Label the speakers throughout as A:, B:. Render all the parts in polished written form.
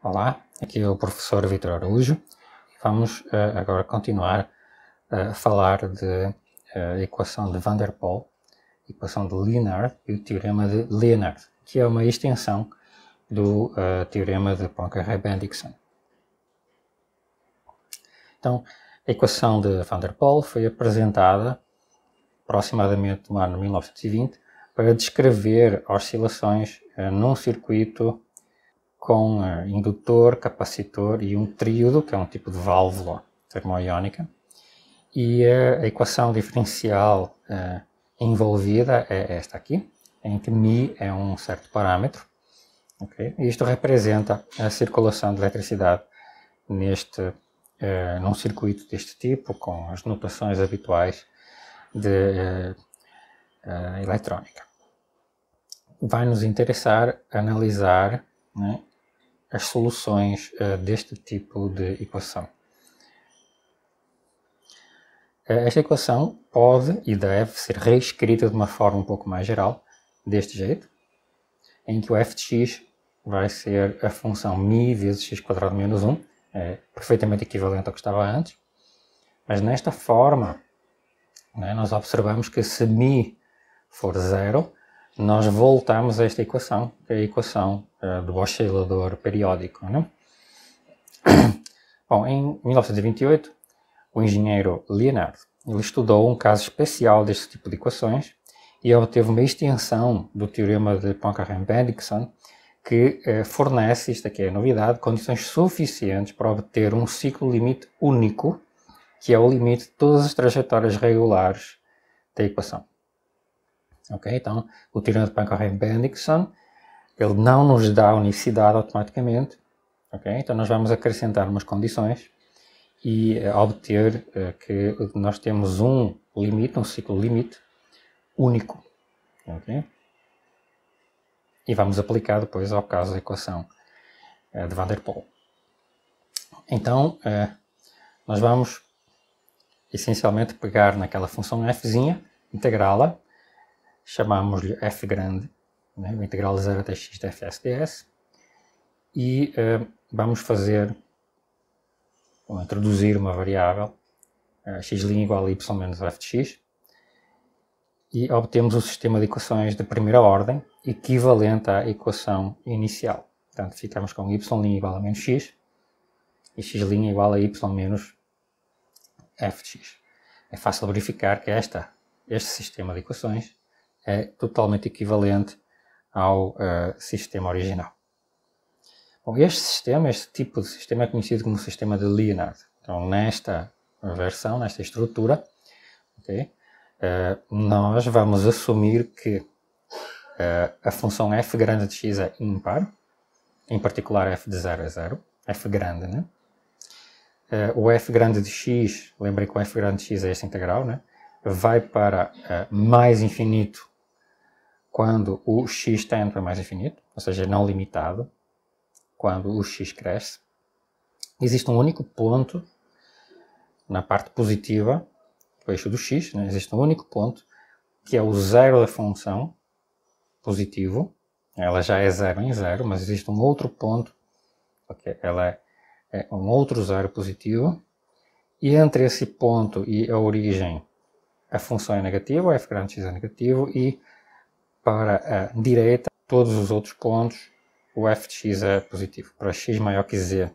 A: Olá, aqui é o professor Vitor Araújo. Vamos agora continuar a falar de equação de Van der Pol, equação de Leonard e o teorema de Leonard, que é uma extensão do teorema de Poincare-Bendixson. Então, a equação de Van der Pol foi apresentada aproximadamente no ano 1920 para descrever oscilações num circuito com indutor, capacitor e um tríodo, que é um tipo de válvula termoiónica. E a equação diferencial envolvida é esta aqui, em que μ é um certo parâmetro. Okay? E isto representa a circulação de eletricidade num circuito deste tipo, com as notações habituais de eletrónica. Vai nos interessar analisar, né, as soluções deste tipo de equação. Esta equação pode e deve ser reescrita de uma forma um pouco mais geral, deste jeito, em que o f de x vai ser a função μ vezes x² menos 1, é perfeitamente equivalente ao que estava antes, mas nesta forma, né, nós observamos que se μ for zero, nós voltamos a esta equação, que é a equação do oscilador periódico. Né? Bom, em 1928, o engenheiro Leonard ele estudou um caso especial deste tipo de equações e obteve uma extensão do teorema de Poincare-Bendixson que fornece, isto aqui é a novidade, condições suficientes para obter um ciclo limite único, que é o limite de todas as trajetórias regulares da equação. Okay? Então, o teorema de Poincare-Bendixson ele não nos dá unicidade automaticamente. Okay? Então, nós vamos acrescentar umas condições e obter que nós temos um limite, um ciclo limite único. Okay? E vamos aplicar depois ao caso da equação de Van der Pol. Então, nós vamos essencialmente pegar naquela função fzinha, integrá-la, chamamos-lhe f grande, né, o integral de 0 até x de fs ds, e vamos introduzir uma variável, x' igual a y menos f de x, e obtemos o sistema de equações de primeira ordem, equivalente à equação inicial. Portanto, ficamos com y' igual a menos x, e x' igual a y menos f de x. É fácil verificar que este sistema de equações é totalmente equivalente ao sistema original. Bom, este tipo de sistema é conhecido como sistema de Leonard. Então, nesta versão, nesta estrutura, okay, nós vamos assumir que a função f grande de x é ímpar, em particular f de 0 é 0, f grande, né? O f grande de x, lembrem que o f grande de x é esta integral, né? Vai para mais infinito quando o x tende para mais infinito, ou seja, não limitado, quando o x cresce. Existe um único ponto na parte positiva do eixo do x, né? Existe um único ponto que é o zero da função positivo. Ela já é zero em zero, mas existe um outro ponto, okay? Ela é um outro zero positivo, e entre esse ponto e a origem a função é negativa, o f grande de x é negativo, e para a direita, todos os outros pontos, o f de x é positivo, para x maior que z.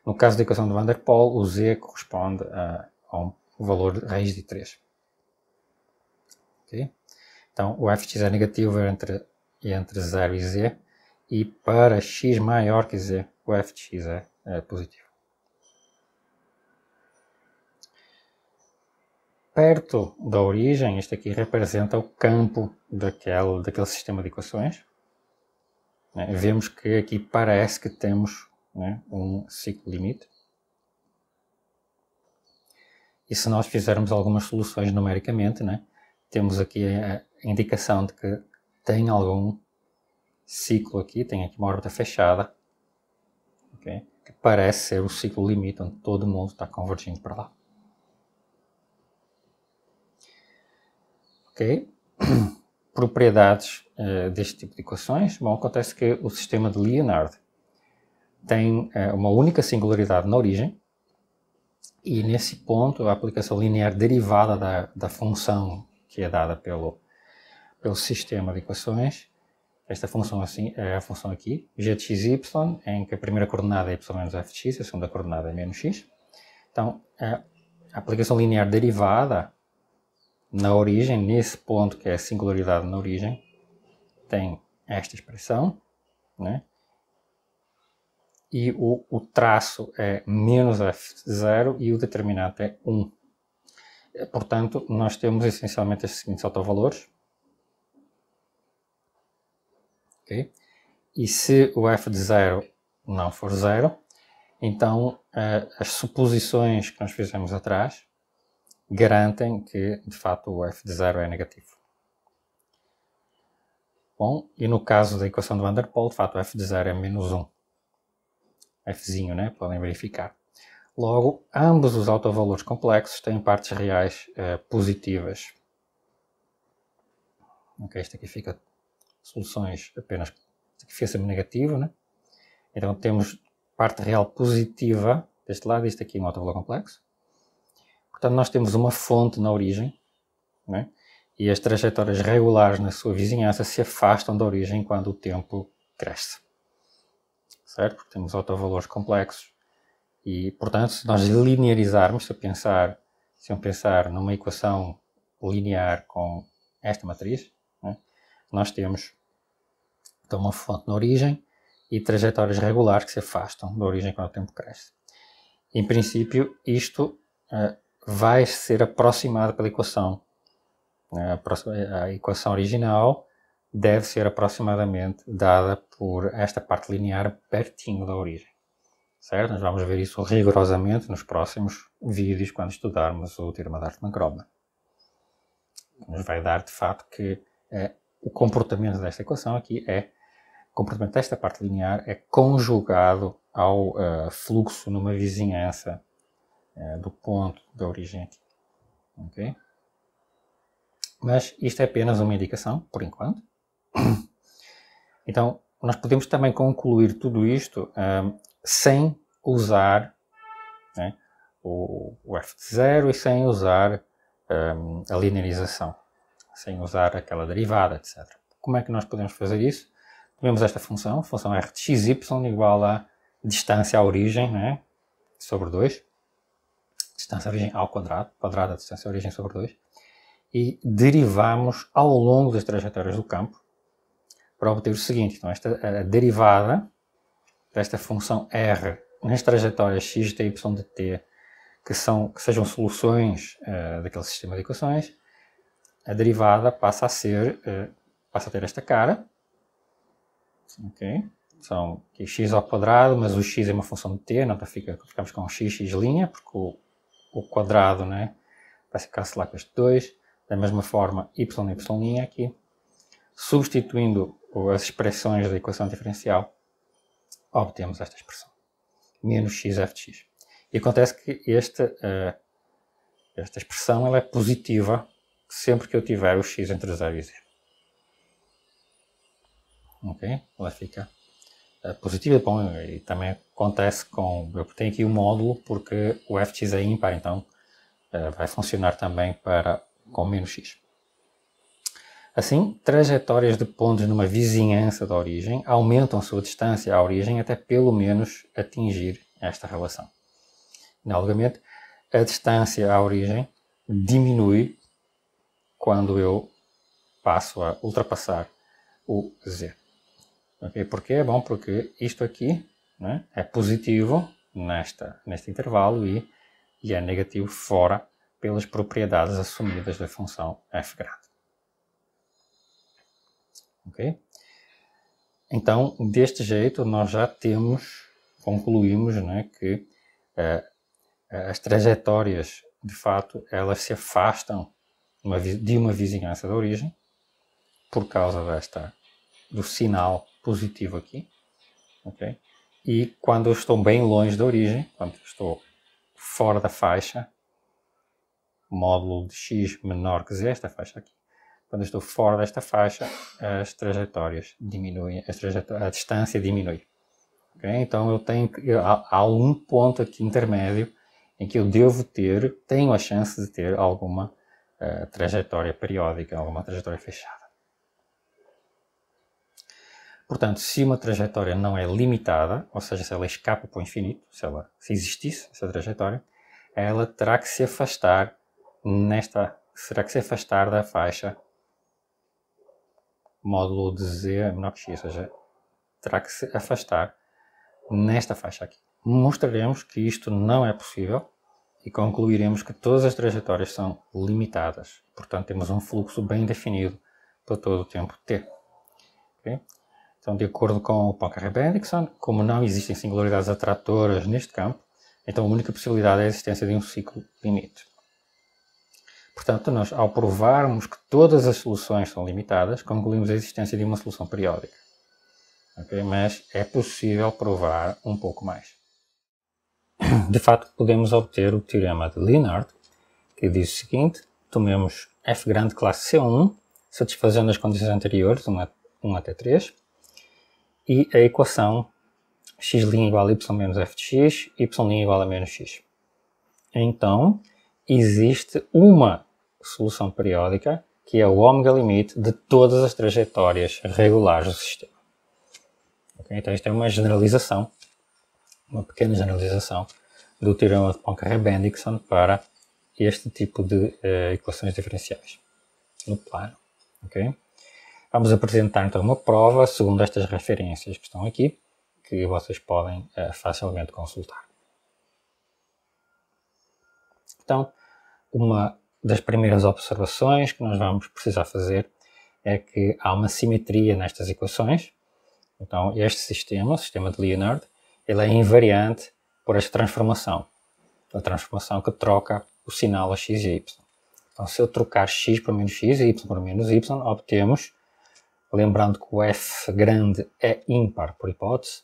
A: No caso da equação de Van der Pol, o z corresponde a um valor de raiz de 3. Okay? Então, o f de x é negativo entre 0 e z, e para x maior que z, o f de x é positivo. Perto da origem, este aqui representa o campo daquele sistema de equações. Vemos que aqui parece que temos, né, um ciclo limite. E se nós fizermos algumas soluções numericamente, né, temos aqui a indicação de que tem algum ciclo aqui, tem aqui uma órbita fechada, okay, que parece ser o ciclo limite, onde todo mundo está convergindo para lá. Ok? Propriedades deste tipo de equações. Bom, acontece que o sistema de Leonard tem uma única singularidade na origem, e nesse ponto a aplicação linear derivada da função que é dada pelo sistema de equações, esta função assim é a função aqui, g de x, y, em que a primeira coordenada é y menos f de x, a segunda coordenada é menos x. Então, a aplicação linear derivada na origem, nesse ponto que é a singularidade na origem, tem esta expressão, né? E o traço é menos f0 e o determinante é 1. Portanto, nós temos essencialmente estes seguintes autovalores. Okay? E se o f de 0 não for 0, então as suposições que nós fizemos atrás garantem que, de fato, o f de 0 é negativo. Bom, e no caso da equação de Van der Pol, de fato, o f de 0 é menos 1. Fzinho, né? Podem verificar. Logo, ambos os autovalores complexos têm partes reais positivas. Ok, isto aqui fica soluções apenas, isto aqui fica sempre negativo, né? Então temos parte real positiva deste lado, isto aqui é um autovalor complexo. Portanto, nós temos uma fonte na origem, né? E as trajetórias regulares na sua vizinhança se afastam da origem quando o tempo cresce. Certo? Porque temos autovalores complexos e, portanto, se nós linearizarmos, se eu pensar numa equação linear com esta matriz, né, nós temos então uma fonte na origem e trajetórias regulares que se afastam da origem quando o tempo cresce. Em princípio, isto vai ser aproximado pela equação. A equação original deve ser aproximadamente dada por esta parte linear pertinho da origem. Certo? Nós vamos ver isso rigorosamente nos próximos vídeos, quando estudarmos o teorema de Hartmann-Kromer. Nos vai dar, de fato, que o comportamento desta equação aqui o comportamento desta parte linear é conjugado ao fluxo numa vizinhança do ponto da origem aqui. Okay? Mas isto é apenas uma indicação, por enquanto. Então, nós podemos também concluir tudo isto sem usar, né, o f de 0 e sem usar a linearização, sem usar aquela derivada, etc. Como é que nós podemos fazer isso? Temos esta função, a função r de xy igual a distância à origem, né, sobre 2, distância à origem ao quadrado da distância à origem sobre 2, e derivamos ao longo das trajetórias do campo para obter o seguinte. Então, a derivada desta função r nas trajetórias x de y de t que sejam soluções daquele sistema de equações, a derivada passa a ter esta cara. Okay? São aqui x ao quadrado, mas o x é uma função de t, então ficamos com x porque o quadrado, né, vai se cancelar com este 2. Da mesma forma, y aqui, substituindo as expressões da equação diferencial, obtemos esta expressão, menos xf de x. E acontece que esta expressão ela é positiva sempre que eu tiver o x entre 0 e 0. Ok? Ela fica positiva. Bom, e também acontece eu tenho aqui o módulo porque o f de x é ímpar, então vai funcionar também com menos x. Assim, trajetórias de pontos numa vizinhança da origem aumentam sua distância à origem até pelo menos atingir esta relação. Analogamente, a distância à origem diminui quando eu passo a ultrapassar o z. Okay? Porquê? Bom, porque isto aqui, né, é positivo neste intervalo e é negativo fora pelas propriedades assumidas da função f grande. Okay? Então, deste jeito, nós já concluímos, né, que as trajetórias, de fato, elas se afastam de uma vizinhança da origem por causa do sinal positivo aqui. Okay? E quando eu estou bem longe da origem, quando eu estou fora da faixa, módulo de x menor que z, esta faixa aqui. Quando eu estou fora desta faixa, as trajetórias diminuem, a distância diminui. Okay? Então há um ponto aqui intermédio em que eu tenho a chance de ter alguma trajetória periódica, alguma trajetória fechada. Portanto, se uma trajetória não é limitada, ou seja, se ela escapa para o infinito, se existisse essa trajetória, ela terá que se afastar da faixa módulo de z menor que x, ou seja, terá que se afastar nesta faixa aqui. Mostraremos que isto não é possível e concluiremos que todas as trajetórias são limitadas. Portanto, temos um fluxo bem definido para todo o tempo t. Okay? Então, de acordo com o Poincare-Bendixson, como não existem singularidades atratoras neste campo, então a única possibilidade é a existência de um ciclo limite. Portanto, nós, ao provarmos que todas as soluções são limitadas, concluímos a existência de uma solução periódica. Okay? Mas é possível provar um pouco mais. De facto, podemos obter o teorema de Leonard, que diz o seguinte: tomemos f grande classe C1, satisfazendo as condições anteriores, 1 até 3, e a equação x' igual a y menos f de x, y' igual a menos x. Então, existe uma solução periódica que é o ômega limite de todas as trajetórias regulares do sistema. Okay? Então, isto é uma generalização, uma pequena generalização do teorema de Poincare-Bendixson para este tipo de equações diferenciais no plano. Okay? Vamos apresentar então uma prova segundo estas referências que estão aqui, que vocês podem facilmente consultar. Então, uma das primeiras observações que nós vamos precisar fazer é que há uma simetria nestas equações. Então, este sistema, o sistema de Leonard, ele é invariante por esta transformação. A transformação que troca o sinal a x e a y. Então, se eu trocar x por menos x e y por menos y, obtemos, lembrando que o f grande é ímpar por hipótese,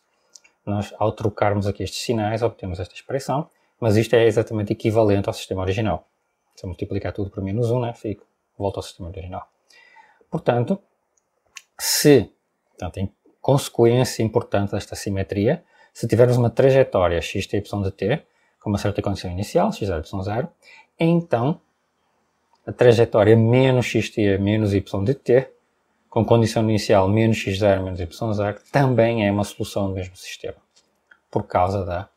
A: nós, ao trocarmos aqui estes sinais, obtemos esta expressão, mas isto é exatamente equivalente ao sistema original. Se eu multiplicar tudo por menos 1, volta ao sistema original. Portanto, em consequência importante desta simetria, se tivermos uma trajetória x de y de t, com uma certa condição inicial, x0, y0, então a trajetória menos xt menos y de t, com condição inicial menos x0 menos y0, também é uma solução do mesmo sistema, por causa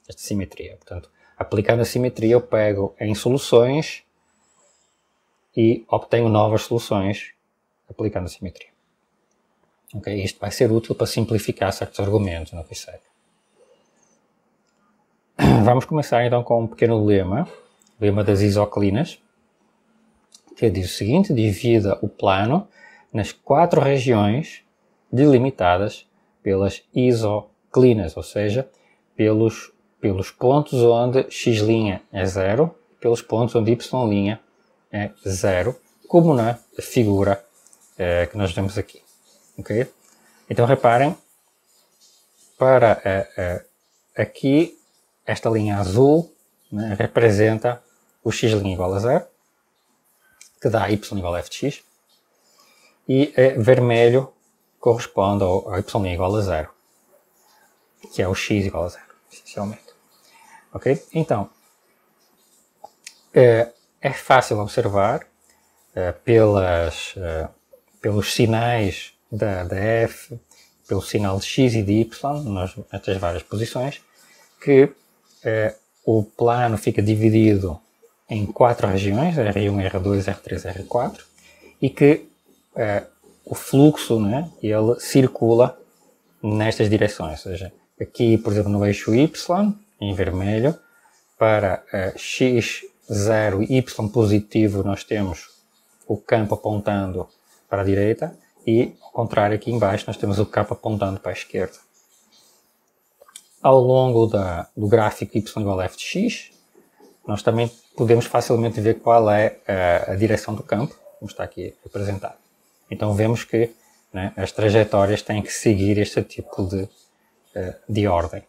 A: desta simetria. Portanto, aplicando a simetria, eu pego em soluções e obtenho novas soluções aplicando a simetria. Okay? Isto vai ser útil para simplificar certos argumentos no que segue. Vamos começar então com um pequeno lema das isoclinas, que diz o seguinte: divida o plano nas 4 regiões delimitadas pelas isoclinas, ou seja, pelos pontos onde x' é 0, pelos pontos onde y' é 0, como na figura que nós vemos aqui. Okay? Então reparem, para aqui, esta linha azul representa o x' igual a 0, que dá y igual a f de x, e vermelho corresponde ao y igual a 0, que é o x igual a 0, essencialmente. Ok? Então, é fácil observar pelos sinais da f, pelo sinal de x e de y, nestas várias posições, que o plano fica dividido em 4 regiões, R1, R2, R3, R4, e que o fluxo, ele circula nestas direções. Ou seja, aqui, por exemplo, no eixo Y, em vermelho, para x0 e y positivo, nós temos o campo apontando para a direita, e, ao contrário, aqui embaixo, nós temos o campo apontando para a esquerda. Ao longo do gráfico y igual a f de x, nós também podemos facilmente ver qual é a direção do campo, como está aqui representado. Então vemos que as trajetórias têm que seguir este tipo de ordem.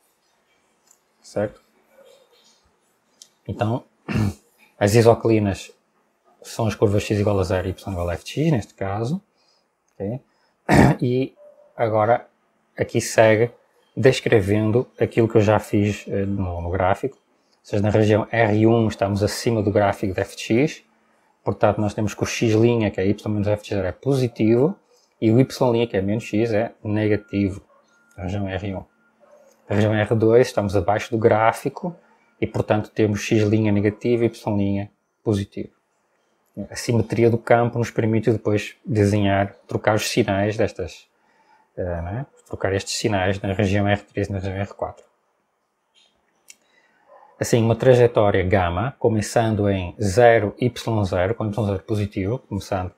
A: Certo? Então, as isoclinas são as curvas x igual a 0 e y igual a f de x, neste caso. Okay? E agora aqui segue descrevendo aquilo que eu já fiz no gráfico. Ou seja, na região R1 estamos acima do gráfico de fx, portanto nós temos que o x', que é y menos fx, é positivo, e o y', que é menos x, é negativo, na região R1. Na região R2 estamos abaixo do gráfico, e portanto temos x' negativo e y' positivo. A simetria do campo nos permite depois desenhar, trocar os sinais destas, trocar estes sinais na região R3 e na região R4. Assim, uma trajetória γ, começando em 0, y0, com y0 positivo, começando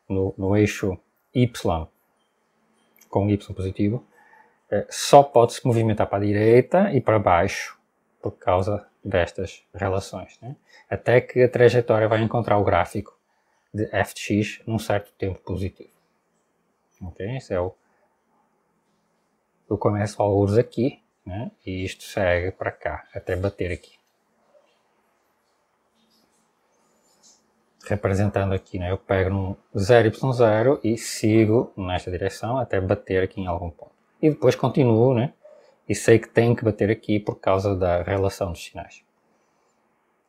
A: no eixo y com y positivo, só pode se movimentar para a direita e para baixo por causa destas relações, né? Até que a trajetória vai encontrar o gráfico de f de x num certo tempo positivo. Ok? Isso é eu começo alguns aqui, né? E isto segue para cá, até bater aqui. Representando aqui, né? Eu pego no 0y0 e sigo nesta direção até bater aqui em algum ponto. E depois continuo, né? E sei que tenho que bater aqui por causa da relação dos sinais.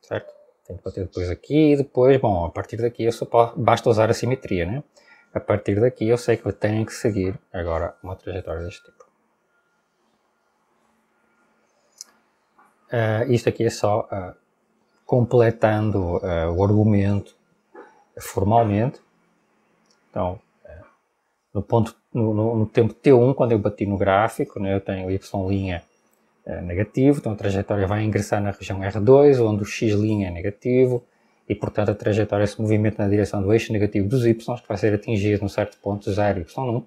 A: Certo? Tenho que bater depois aqui e depois, bom, a partir daqui eu só basta usar a simetria, né? A partir daqui eu sei que eu tenho que seguir agora uma trajetória deste tipo. Isto aqui é só completando o argumento formalmente. Então, no tempo t1, quando eu bati no gráfico, né, eu tenho y' negativo, então a trajetória vai ingressar na região R2, onde o x' é negativo, e portanto a trajetória se movimenta na direção do eixo negativo dos y, que vai ser atingido num certo ponto 0, y1,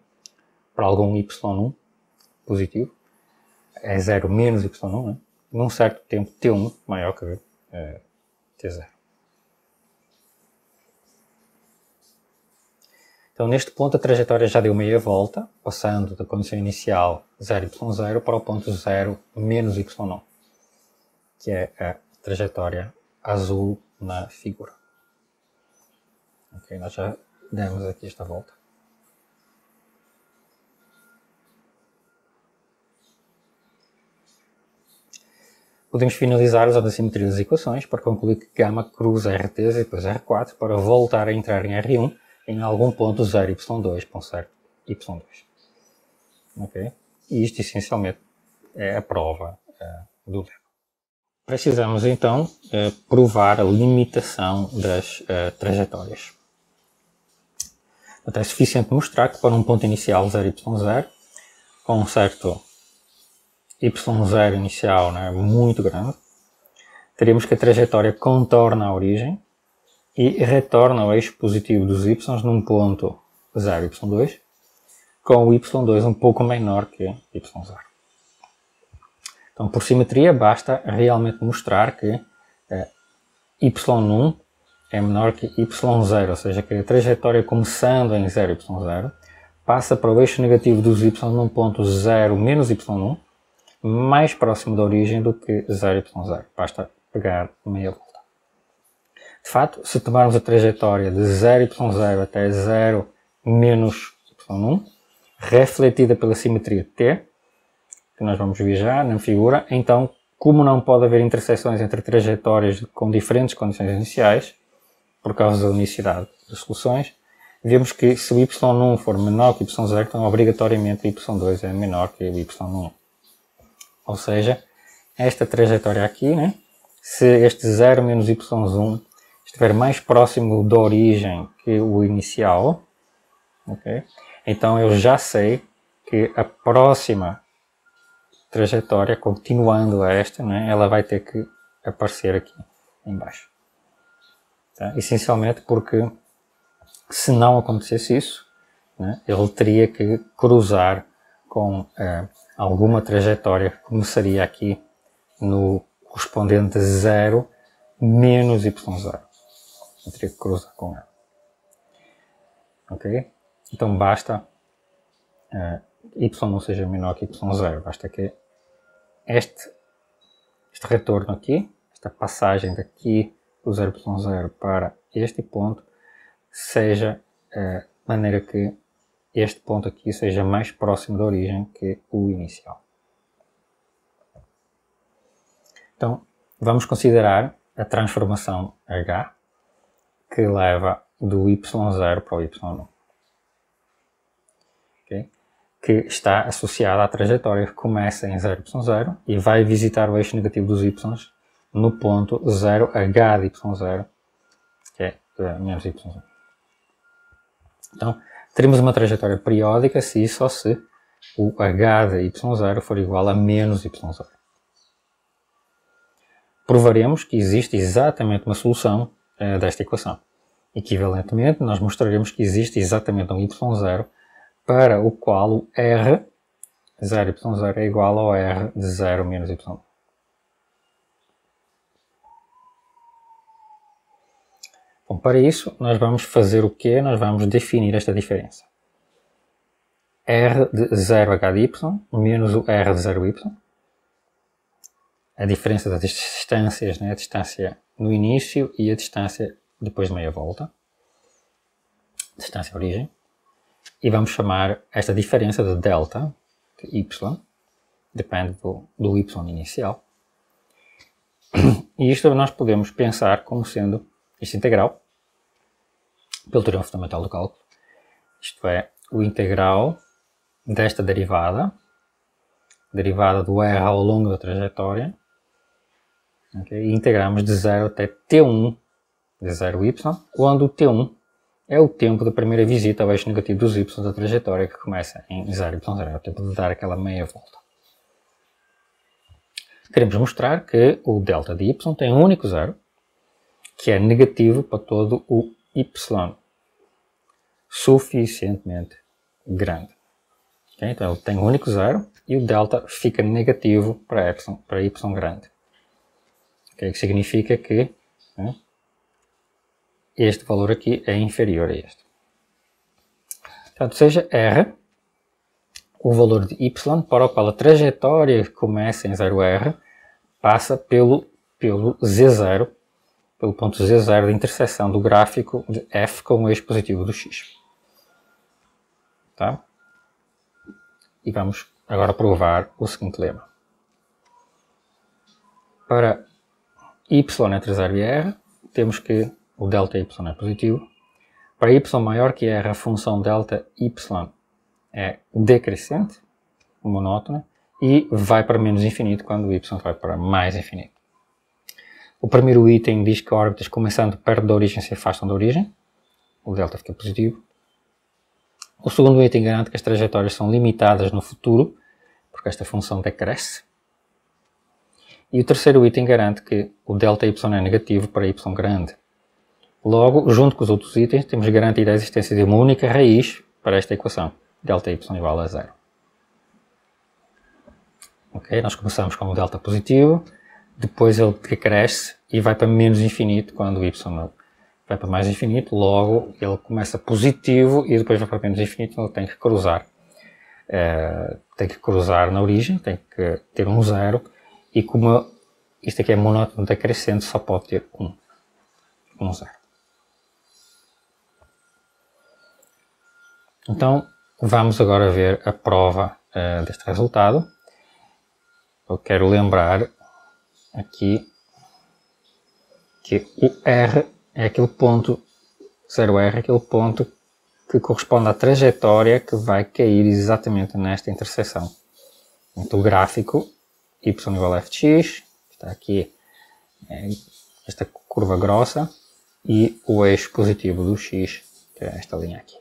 A: para algum y1 positivo, é 0 menos y1, né? Num certo tempo t1 maior que t0. Então neste ponto a trajetória já deu meia volta, passando da condição inicial 0y0 para o ponto 0 menos y1, que é a trajetória azul na figura. Ok, nós já demos aqui esta volta. Podemos finalizar usando a simetria das equações para concluir que γ cruza RT e depois R4 para voltar a entrar em R1 em algum ponto 0y2 para um certo y2. Ok? E isto essencialmente é a prova do Lego. Precisamos então provar a limitação das trajetórias. Então, é suficiente mostrar que para um ponto inicial 0y0 com um certo y0 inicial, né, muito grande, teríamos que a trajetória contorna a origem e retorna ao eixo positivo dos y num ponto 0, y2, com o y2 um pouco menor que y0. Então, por simetria, basta realmente mostrar que y1 é menor que y0, ou seja, que a trajetória começando em 0, y0, passa para o eixo negativo dos y num ponto 0 menos y1, mais próximo da origem do que 0y0. Basta pegar meia volta. De fato, se tomarmos a trajetória de 0y0 até 0 menos y1, refletida pela simetria t, que nós vamos ver já na figura, então, como não pode haver interseções entre trajetórias com diferentes condições iniciais, por causa da unicidade das soluções, vemos que se o y1 for menor que o y0, então obrigatoriamente o y2 é menor que o y1. Ou seja, esta trajetória aqui, né, se este 0 menos y1 estiver mais próximo da origem que o inicial, okay, então eu já sei que a próxima trajetória, continuando a esta, né, ela vai ter que aparecer aqui em baixo. Tá? Essencialmente porque, se não acontecesse isso, né, ele teria que cruzar com alguma trajetória que começaria aqui no correspondente 0 menos y0. Eu teria que cruzar com ela. Ok? Então basta y1 seja menor que y0. Basta que este retorno aqui, esta passagem daqui do 0y0 para este ponto, seja de maneira que este ponto aqui seja mais próximo da origem que o inicial. Então, vamos considerar a transformação H, que leva do y0 para o y1. Okay? Que está associada à trajetória que começa em 0,y0 e vai visitar o eixo negativo dos y no ponto 0h de y0, que é menos y0. Então, teremos uma trajetória periódica se e só se o h de y0 for igual a menos y0. Provaremos que existe exatamente uma solução desta equação. Equivalentemente, nós mostraremos que existe exatamente um y0 para o qual o r 0y0 é igual ao r de 0 menos y1. Bom, para isso, nós vamos fazer o quê? Nós vamos definir esta diferença. R de 0h de y menos o R de 0y. A diferença das distâncias, né? A distância no início e a distância depois de meia volta. Distância origem. E vamos chamar esta diferença de delta, de y, depende do y inicial. E isto nós podemos pensar como sendo este integral, pelo teorema fundamental do cálculo. Isto é, o integral desta derivada do r ao longo da trajetória, okay? E integramos de 0 até t1 de 0y, onde o t1 é o tempo da primeira visita ao eixo negativo dos y da trajetória, que começa em 0y0, é o tempo de dar aquela meia volta. Queremos mostrar que o delta de y tem um único zero, que é negativo para todo o y suficientemente grande. Okay? Então ele tem um único zero e o delta fica negativo para y grande. Okay? O que significa que este valor aqui é inferior a este. Portanto, seja R o valor de y para o qual a trajetória que começa em 0R passa pelo Z0, pelo ponto Z0 de interseção do gráfico de f com o eixo positivo do x. Tá? E vamos agora provar o seguinte lema. Para y entre 0 e r, temos que o delta y é positivo. Para y maior que r, a função delta y é decrescente, monótona, e vai para menos infinito quando o y vai para mais infinito. O primeiro item diz que órbitas começando perto da origem se afastam da origem. O delta fica positivo. O segundo item garante que as trajetórias são limitadas no futuro, porque esta função decresce. E o terceiro item garante que o delta y é negativo para y grande. Logo, junto com os outros itens, temos garantida a existência de uma única raiz para esta equação. Delta y igual a 0. Ok? Nós começamos com o delta positivo, depois ele decresce e vai para menos infinito quando o y vai para mais infinito, logo ele começa positivo e depois vai para menos infinito, então ele tem que cruzar. Tem que cruzar na origem, tem que ter um zero, e como isto aqui é monótono decrescente, só pode ter um zero. Então, vamos agora ver a prova deste resultado. Eu quero lembrar aqui que o R é aquele ponto, 0R é aquele ponto que corresponde à trajetória que vai cair exatamente nesta interseção. Então o gráfico y igual a f de x, está aqui esta curva grossa, e o eixo positivo do x, que é esta linha aqui.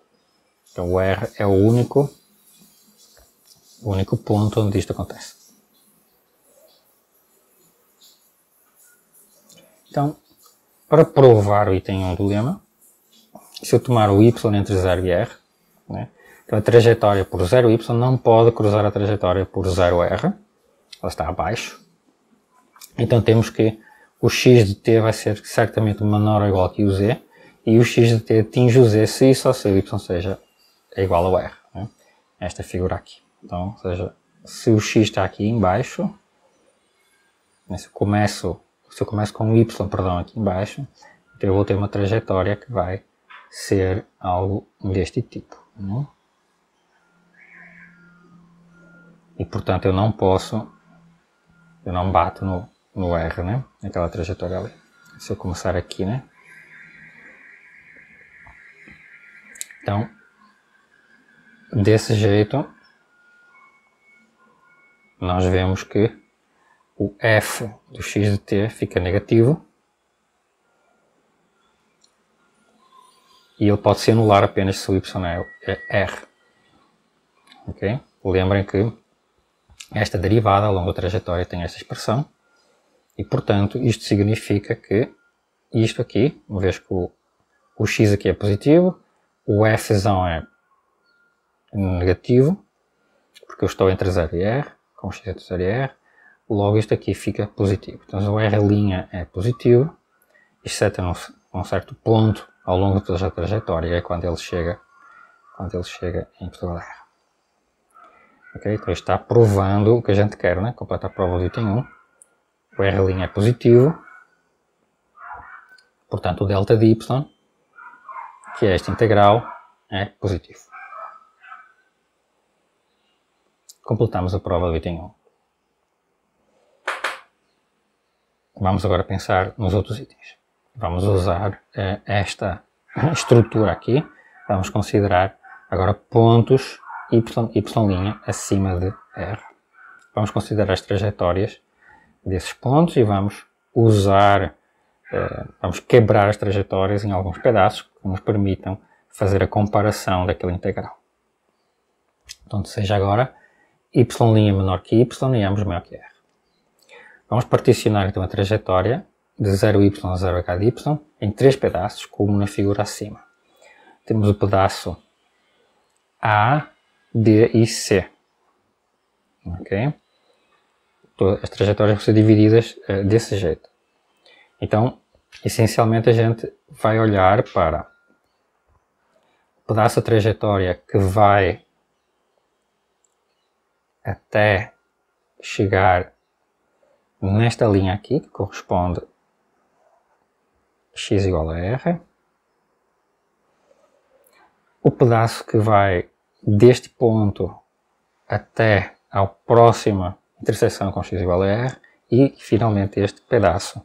A: Então o R é o único ponto onde isto acontece. Então, para provar o item 1 do lema, se eu tomar o y entre 0 e r, né, então a trajetória por 0y não pode cruzar a trajetória por 0r, ela está abaixo. Então temos que o x de t vai ser certamente menor ou igual que o z, e o x de t atinge o z se e só se o y seja igual ao r. Né, esta figura aqui. Então, ou seja, se o x está aqui em baixo, né, se eu começo com o y, aqui em baixo, então eu vou ter uma trajetória que vai ser algo deste tipo. Né? E portanto eu não bato no no R, né? Aquela trajetória ali. Se eu começar aqui, né? Então, desse jeito, nós vemos que o f do x de t fica negativo e ele pode se anular apenas se o y é r. Okay? Lembrem que esta derivada ao longo da trajetória tem esta expressão e, portanto, isto significa que isto aqui, uma vez que o x aqui é positivo, o f é negativo, porque eu estou entre 0 e r, com x entre 0 e r, logo isto aqui fica positivo. Então, o r' é positivo, exceto um certo ponto ao longo da trajetória, é quando ele chega em Portugal R. Okay? Então, isto está provando o que a gente quer, né? Completa a prova do item 1. O r' é positivo, portanto, o delta de y, que é esta integral, é positivo. Completamos a prova do item 1. Vamos agora pensar nos outros itens. Vamos usar esta estrutura aqui. Vamos considerar agora pontos y' acima de R. Vamos considerar as trajetórias desses pontos e vamos vamos quebrar as trajetórias em alguns pedaços que nos permitam fazer a comparação daquela integral. Então, seja agora y' menor que y e ambos maior que R. Vamos particionar então a trajetória de 0y a 0h de y em 3 pedaços, como na figura acima. Temos o pedaço A, B e C. Okay? As trajetórias vão ser divididas desse jeito. Então, essencialmente a gente vai olhar para o pedaço da trajetória que vai até chegar nesta linha aqui, que corresponde x igual a r. O pedaço que vai deste ponto até à próxima interseção com x igual a r e, finalmente, este pedaço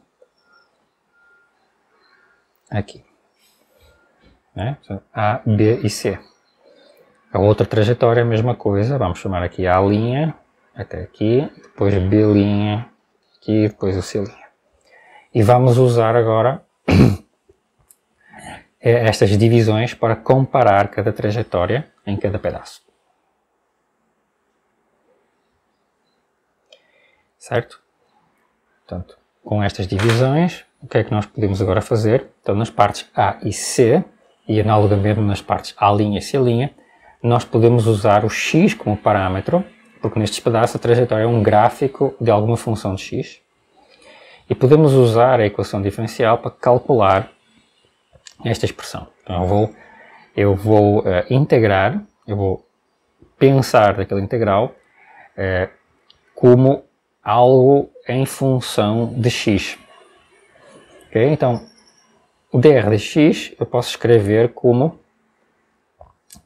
A: aqui. Né? A, B e C. A outra trajetória é a mesma coisa, vamos chamar aqui A' até aqui, depois B' aqui, depois o C'. E vamos usar agora estas divisões para comparar cada trajetória em cada pedaço. Certo? Portanto, com estas divisões, o que é que nós podemos agora fazer? Então, nas partes A e C, e analogamente nas partes A' e C', nós podemos usar o x como parâmetro, porque nestes pedaços a trajetória é um gráfico de alguma função de x, e podemos usar a equação diferencial para calcular esta expressão. Então, eu vou integrar, eu vou pensar daquela integral como algo em função de x. Okay? Então, o dr de x eu posso escrever como,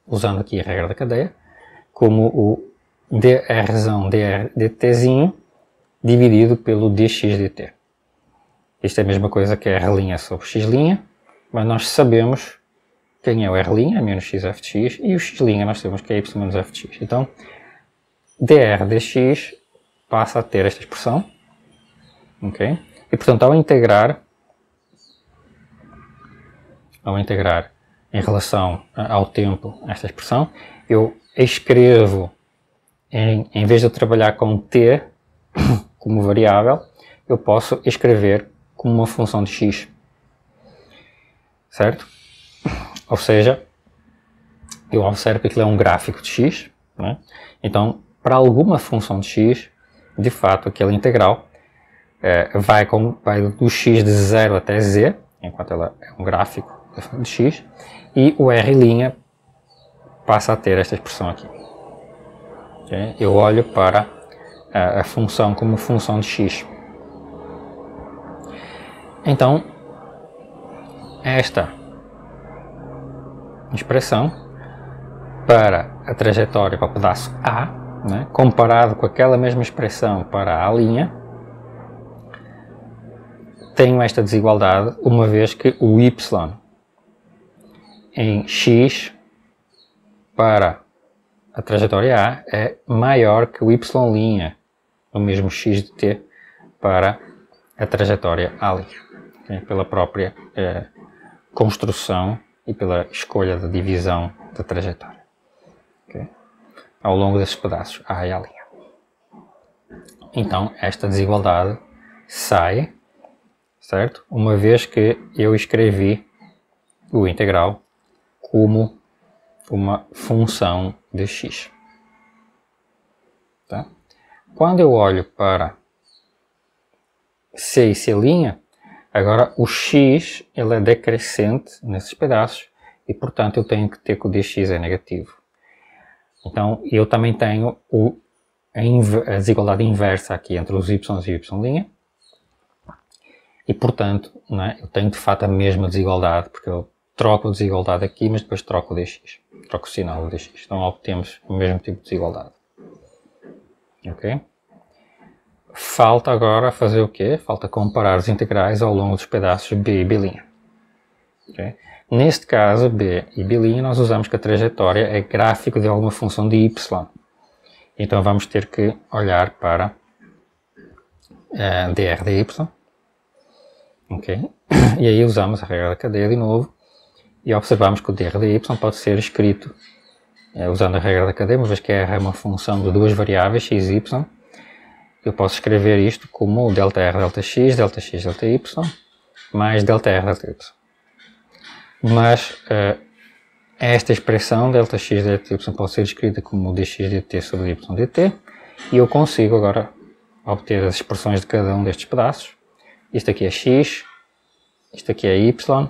A: usando aqui a regra da cadeia, como o dr dt dividido pelo dx dt. Isto é a mesma coisa que R' sobre x', mas nós sabemos quem é o R', é menos xf de x, e o x' nós sabemos que é y menos f de x. Então, dr dx passa a ter esta expressão, okay? E portanto, ao integrar em relação ao tempo esta expressão, eu escrevo, em vez de eu trabalhar com t como variável, eu posso escrever como uma função de x, certo? Ou seja, eu observo que aquilo é um gráfico de x, né? Então, para alguma função de x, de fato, aquela integral vai do x de 0 até z, enquanto ela é um gráfico de x, e o R' passa a ter esta expressão aqui. Okay? Eu olho para a função como função de x. Então, esta expressão para a trajetória para o pedaço A, né, comparado com aquela mesma expressão para a A', tenho esta desigualdade uma vez que o y em x para a trajetória A é maior que o y' no mesmo x de t para a trajetória A', okay? Pela própria construção e pela escolha da divisão da trajetória, okay? Ao longo desses pedaços A e A'. Então, esta desigualdade sai, certo? Uma vez que eu escrevi o integral como uma função de x. Tá? Quando eu olho para C e C', agora o x ele é decrescente nesses pedaços e, portanto, eu tenho que ter que o dx é negativo. Então, eu também tenho a desigualdade inversa aqui entre os y e y'. E, portanto, não é? Eu tenho de fato a mesma desigualdade, porque eu troco a desigualdade aqui, mas depois troco o dx. Troco o sinal do dx. Então obtemos o mesmo tipo de desigualdade. Ok? Falta agora fazer o quê? Falta comparar os integrais ao longo dos pedaços b e b'. Okay? Neste caso, b e b', nós usamos que a trajetória é gráfico de alguma função de y. Então vamos ter que olhar para dr dy. Okay? E aí usamos a regra da cadeia de novo e observamos que o dr dy pode ser escrito usando a regra da cadeia, uma vez que R é uma função de duas variáveis, x e y. Eu posso escrever isto como ΔR ΔX, ΔX ΔY, mais ΔR ΔY. Mas esta expressão ΔX ΔY pode ser escrita como dx dt sobre y dt, e eu consigo agora obter as expressões de cada um destes pedaços. Isto aqui é x, isto aqui é y,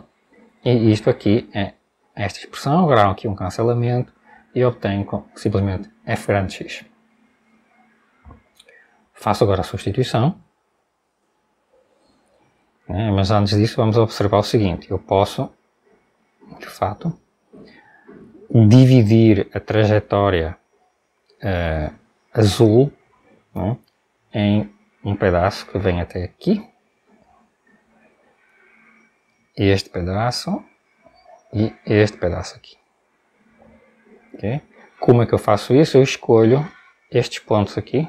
A: e isto aqui é esta expressão. Agora há aqui um cancelamento e obtenho simplesmente f grande x. Faço agora a substituição, mas antes disso vamos observar o seguinte: eu posso, de fato, dividir a trajetória azul em um pedaço que vem até aqui, este pedaço e este pedaço aqui. Okay? Como é que eu faço isso? Eu escolho estes pontos aqui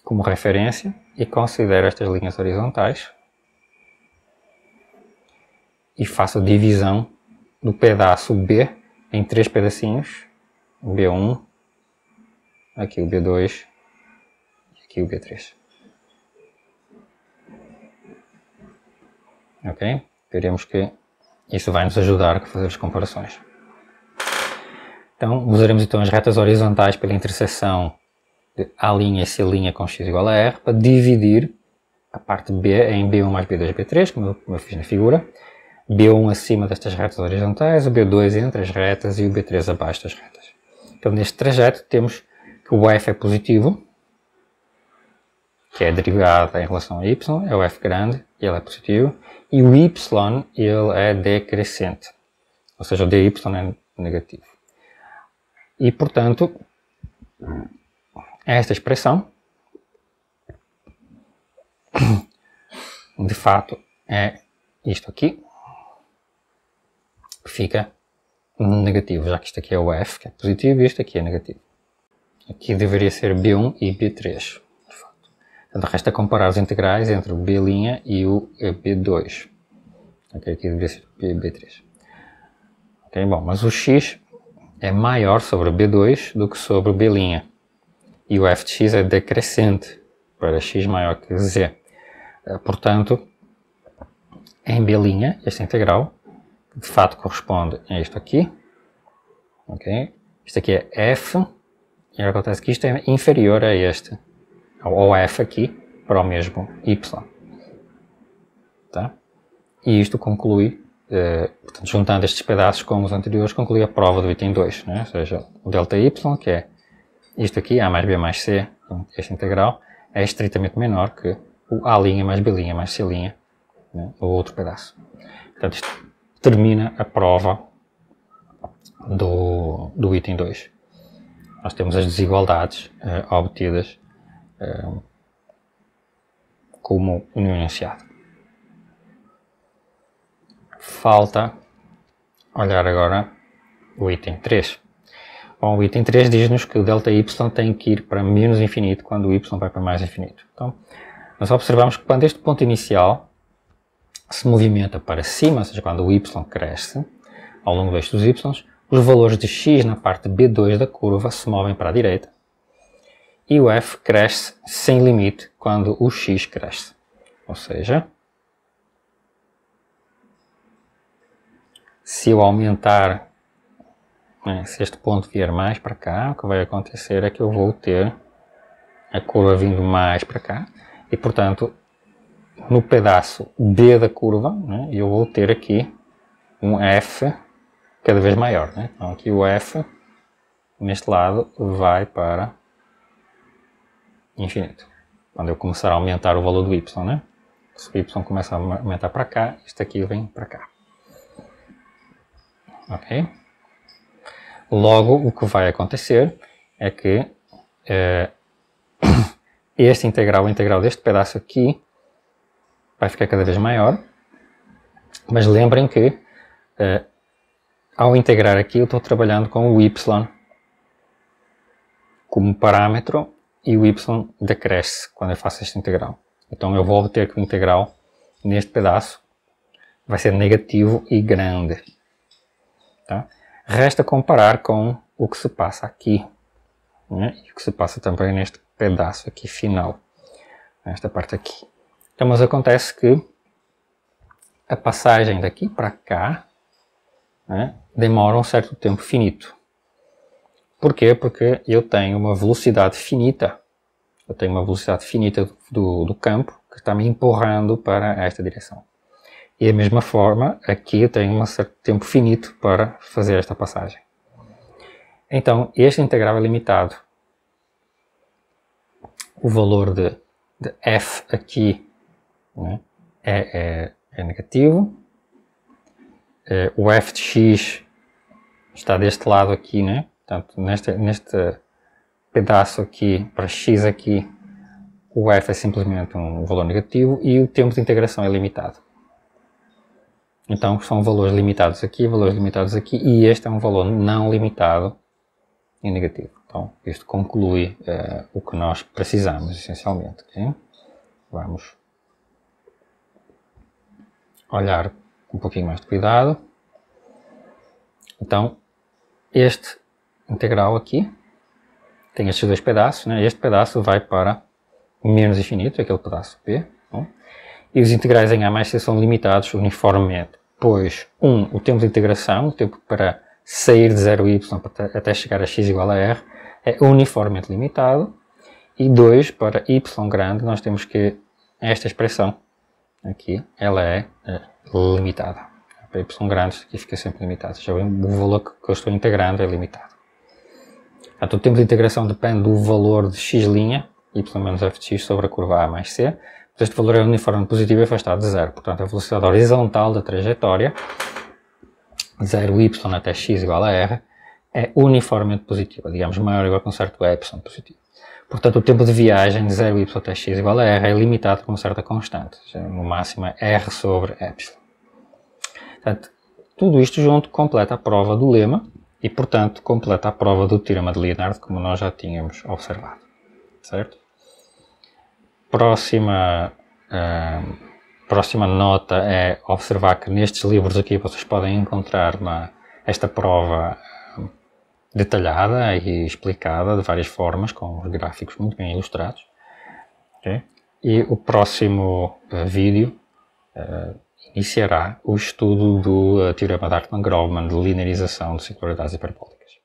A: como referência e considero estas linhas horizontais e faço a divisão do pedaço B em três pedacinhos: o B1, aqui o B2 e aqui o B3. Ok? Veremos que isso vai nos ajudar a fazer as comparações. Então, usaremos então as retas horizontais pela interseção de A' e C' com x igual a R para dividir a parte B em B1 mais B2 B3, como eu fiz na figura. B1 acima destas retas horizontais, o B2 entre as retas e o B3 abaixo das retas. Então, neste trajeto temos que o f é positivo, que é a derivada em relação a y, é o f grande, e ele é positivo, e o y ele é decrescente, ou seja, o dy é negativo. E, portanto, esta expressão, de fato, é isto aqui, fica negativo, já que isto aqui é o f, que é positivo, e isto aqui é negativo. Aqui deveria ser B1 e B3, de fato. Portanto, resta comparar os integrais entre o B' e o B2. Okay, aqui deveria ser B3. Okay, bom, mas o x é maior sobre o B2 do que sobre o B'. E o f de x é decrescente para x maior que z. Portanto, em B', esta integral, de fato corresponde a isto aqui. Okay? Isto aqui é f, e agora acontece que isto é inferior a este, ao f aqui, para o mesmo y. Tá? E isto conclui, portanto, juntando estes pedaços com os anteriores, conclui a prova do item 2, né? Ou seja, o ΔY, que é isto aqui, A mais B mais C, esta integral, é estritamente menor que o A' mais B' mais C', né? O outro pedaço. Portanto, isto termina a prova do item 2. Nós temos as desigualdades obtidas como no enunciado. Falta olhar agora o item 3. Bom, o item 3 diz-nos que o ΔY tem que ir para menos infinito quando o y vai para mais infinito. Então, nós observamos que quando este ponto inicial se movimenta para cima, ou seja, quando o y cresce ao longo do eixo dos y, os valores de x na parte B2 da curva se movem para a direita e o f cresce sem limite quando o x cresce. Ou seja, se eu aumentar, se este ponto vier mais para cá, o que vai acontecer é que eu vou ter a curva vindo mais para cá e, portanto, no pedaço B da curva, eu vou ter aqui um f cada vez maior. Então aqui o f, neste lado, vai para infinito. Quando eu começar a aumentar o valor do y, se o y começa a aumentar para cá, isto aqui vem para cá. Ok? Logo, o que vai acontecer é que este integral, o integral deste pedaço aqui, vai ficar cada vez maior. Mas lembrem que, ao integrar aqui, eu estou trabalhando com o y como parâmetro e o y decresce quando eu faço este integral. Então eu vou obter que o integral neste pedaço vai ser negativo e grande. Tá? Resta comparar com o que se passa aqui, e o que se passa também neste pedaço aqui final, nesta parte aqui. Então, mas acontece que a passagem daqui para cá demora um certo tempo finito. Porquê? Porque eu tenho uma velocidade finita. Eu tenho uma velocidade finita do campo que está me empurrando para esta direção. E da mesma forma, aqui eu tenho um certo tempo finito para fazer esta passagem. Então, este integral é limitado. O valor de f aqui é negativo. O f de x está deste lado aqui, Portanto, neste pedaço aqui, para x aqui, o f é simplesmente um valor negativo e o tempo de integração é limitado. Então, são valores limitados aqui e este é um valor não limitado e negativo. Então, isto conclui o que nós precisamos, essencialmente. Okay? Vamos olhar com um pouquinho mais de cuidado. Então, este integral aqui tem estes dois pedaços. Este pedaço vai para menos infinito, aquele pedaço P. E os integrais em A mais C são limitados uniformemente, pois, o tempo de integração, o tempo para sair de 0y até chegar a x igual a r, é uniformemente limitado, e 2, para y grande, nós temos que esta expressão aqui, ela é limitada. Para y grande, aqui fica sempre limitado, já o valor que eu estou integrando é limitado. Portanto, o tempo de integração depende do valor de x', y menos f de x sobre a curva A mais C. Este valor é uniforme positivo e afastado de zero. Portanto, a velocidade horizontal da trajetória, 0y até x igual a r, é uniformemente positiva, digamos maior ou igual a um certo epsilon positivo. Portanto, o tempo de viagem de 0y até x igual a r é limitado com uma certa constante, no máximo é r sobre epsilon. Portanto, tudo isto junto completa a prova do lema e, portanto, completa a prova do teorema de Leonard, como nós já tínhamos observado. Certo? Próxima nota é observar que nestes livros aqui vocês podem encontrar esta prova detalhada e explicada de várias formas, com os gráficos muito bem ilustrados. Okay? E o próximo vídeo iniciará o estudo do teorema de Hartmann-Grobman de linearização de singularidades hiperbólicas.